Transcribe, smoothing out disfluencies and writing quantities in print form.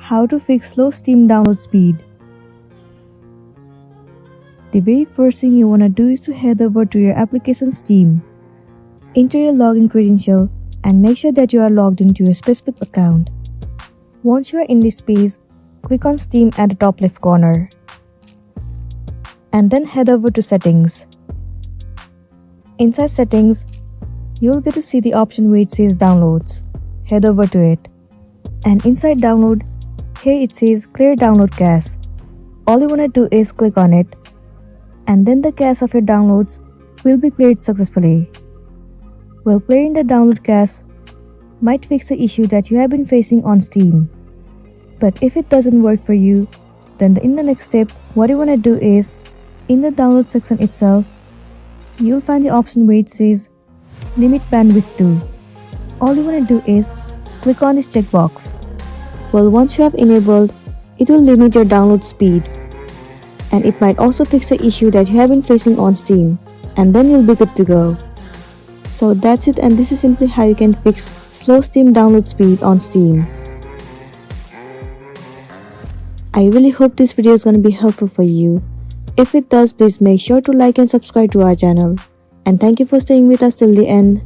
How to fix slow Steam download speed. The very first thing you want to do is to head over to your application Steam. Enter your login credential and make sure that you are logged into your specific account. Once you are in this page, click on Steam at the top left corner. And then head over to Settings. Inside Settings, you'll get to see the option where it says Downloads. Head over to it. And inside Download, here it says Clear Download Cache. All you want to do is click on it, and then the cache of your downloads will be cleared successfully. Well, clearing the download cache might fix the issue that you have been facing on Steam. But if it doesn't work for you, then in the next step, what you want to do is, in the download section itself, you'll find the option where it says Limit Bandwidth to. All you want to do is click on this checkbox. Well, once you have enabled, it will limit your download speed. And it might also fix the issue that you have been facing on Steam, and then you'll be good to go. So that's it, and this is simply how you can fix slow Steam download speed on Steam. I really hope this video is going to be helpful for you. If it does, please make sure to like and subscribe to our channel. And thank you for staying with us till the end.